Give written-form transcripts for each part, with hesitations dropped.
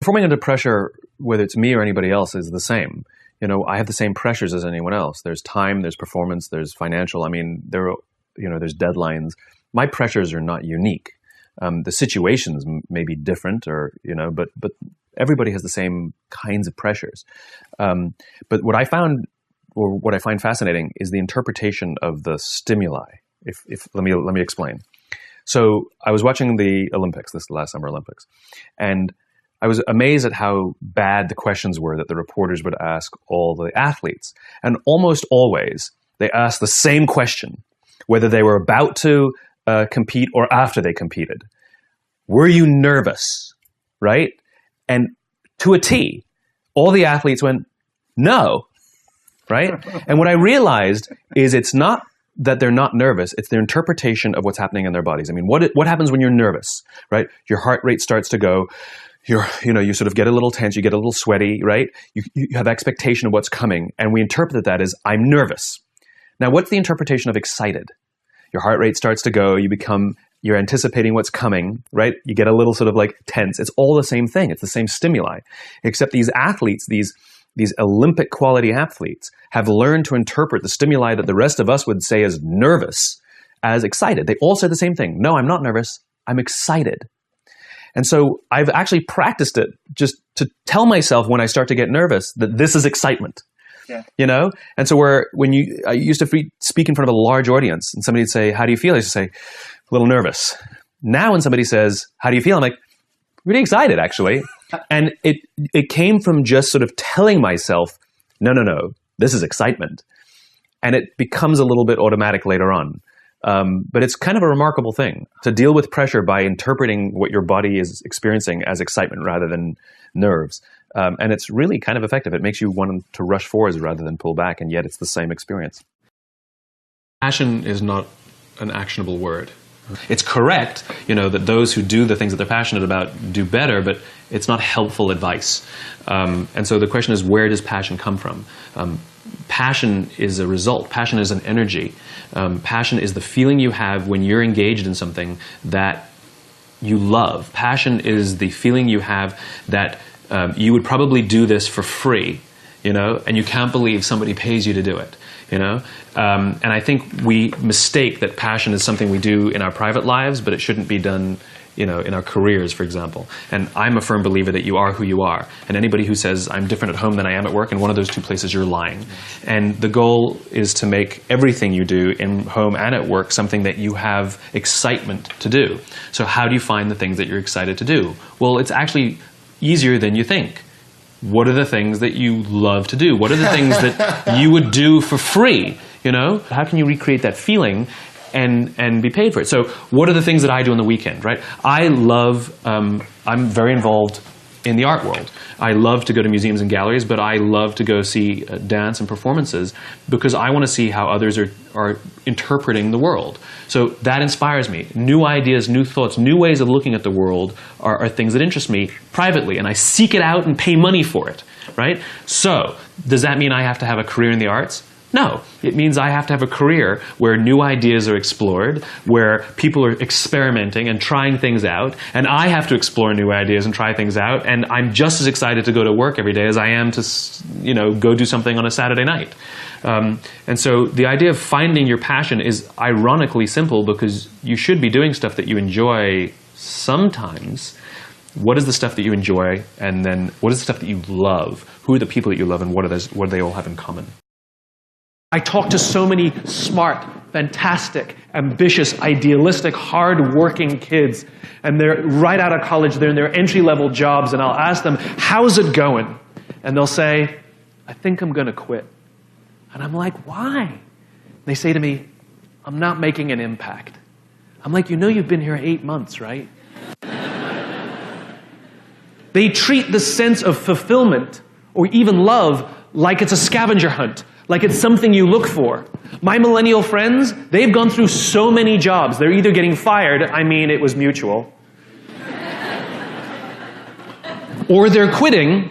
Performing under pressure, whether it's me or anybody else, is the same. You know, I have the same pressures as anyone else. There's time, there's performance, there's financial. I mean, there's deadlines. My pressures are not unique. The situations may be different, or but everybody has the same kinds of pressures. But what I found, or what I find fascinating, is the interpretation of the stimuli. Let me explain. So I was watching the Olympics, this last Summer Olympics, and I was amazed at how bad the questions were that the reporters would ask all the athletes. And almost always, they asked the same question, whether they were about to compete or after they competed. Were you nervous? Right? And to a T, all the athletes went, no. Right? And what I realized is it's not that they're not nervous, it's their interpretation of what's happening in their bodies. I mean, what happens when you're nervous, right? Your heart rate starts to go, you sort of get a little tense, you get a little sweaty, right? You have expectation of what's coming, and we interpret that as, I'm nervous. Now, what's the interpretation of excited? Your heart rate starts to go, you're anticipating what's coming, right? You get a little sort of like tense. It's all the same thing. It's the same stimuli, except these athletes, these Olympic quality athletes, have learned to interpret the stimuli that the rest of us would say as nervous as excited. They all say the same thing. No, I'm not nervous. I'm excited. And so I've actually practiced it just to tell myself when I start to get nervous that this is excitement. Yeah. And so I used to speak in front of a large audience, and somebody would say, how do you feel? I used to say, a little nervous. Now when somebody says, how do you feel? I'm like, really excited, actually. And it came from just sort of telling myself, no, this is excitement. And it becomes a little bit automatic later on. But it's kind of a remarkable thing to deal with pressure by interpreting what your body is experiencing as excitement rather than nerves. And it's really kind of effective. It makes you want to rush forwards rather than pull back, and yet it's the same experience. Passion is not an actionable word. It's correct, that those who do the things that they're passionate about do better, but it's not helpful advice. And so the question is, where does passion come from? Passion is a result. Passion is an energy. Passion is the feeling you have when you're engaged in something that you love. Passion is the feeling you have that you would probably do this for free, and you can't believe somebody pays you to do it. And I think we mistake that passion is something we do in our private lives, but it shouldn't be done, in our careers, for example. And I'm a firm believer that you are who you are. And anybody who says, I'm different at home than I am at work, in one of those two places, you're lying. And the goal is to make everything you do in home and at work something that you have excitement to do. So how do you find the things that you're excited to do? Well, it's actually easier than you think. What are the things that you love to do? What are the things that you would do for free? How can you recreate that feeling and be paid for it? So what are the things that I do on the weekend, right? I'm very involved in the art world. I love to go to museums and galleries, but I love to go see dance and performances because I want to see how others are interpreting the world. So that inspires me. New ideas, new thoughts, new ways of looking at the world are things that interest me privately, and I seek it out and pay money for it, right? So does that mean I have to have a career in the arts? No, it means I have to have a career where new ideas are explored, where people are experimenting and trying things out, and I have to explore new ideas and try things out, and I'm just as excited to go to work every day as I am to, go do something on a Saturday night. And so the idea of finding your passion is ironically simple because you should be doing stuff that you enjoy sometimes. What is the stuff that you enjoy, and then what is the stuff that you love? Who are the people that you love, and what do they all have in common? I talk to so many smart, fantastic, ambitious, idealistic, hard-working kids, and they're right out of college, they're in their entry-level jobs, and I'll ask them, how's it going? And they'll say, I think I'm going to quit. And I'm like, why? They say to me, I'm not making an impact. I'm like, you've been here 8 months, right? They treat the sense of fulfillment or even love like it's a scavenger hunt. Like it's something you look for. My millennial friends, they've gone through so many jobs. They're either getting fired, it was mutual, or they're quitting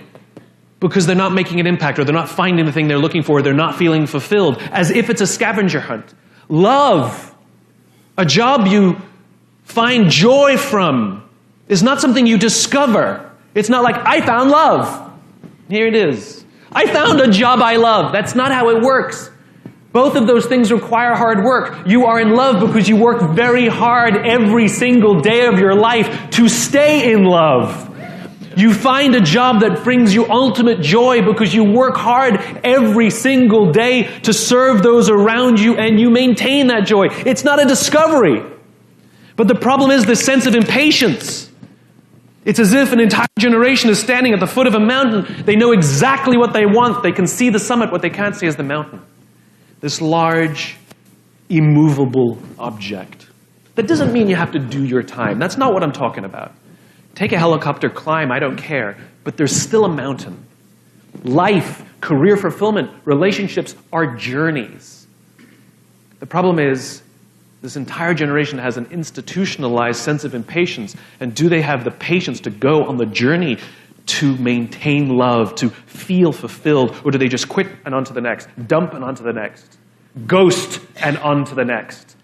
because they're not making an impact, or they're not finding the thing they're looking for, or they're not feeling fulfilled, as if it's a scavenger hunt. Love, a job you find joy from, is not something you discover. It's not like, I found love. Here it is. I found a job I love. That's not how it works. Both of those things require hard work. You are in love because you work very hard every single day of your life to stay in love. You find a job that brings you ultimate joy because you work hard every single day to serve those around you, and you maintain that joy. It's not a discovery. But the problem is this sense of impatience. It's as if an entire generation is standing at the foot of a mountain. They know exactly what they want. They can see the summit. What they can't see is the mountain. This large, immovable object. That doesn't mean you have to do your time. That's not what I'm talking about. Take a helicopter, climb, I don't care. But there's still a mountain. Life, career fulfillment, relationships are journeys. The problem is, this entire generation has an institutionalized sense of impatience. And do they have the patience to go on the journey to maintain love, to feel fulfilled? Or do they just quit and on to the next, dump and on to the next, ghost and on to the next?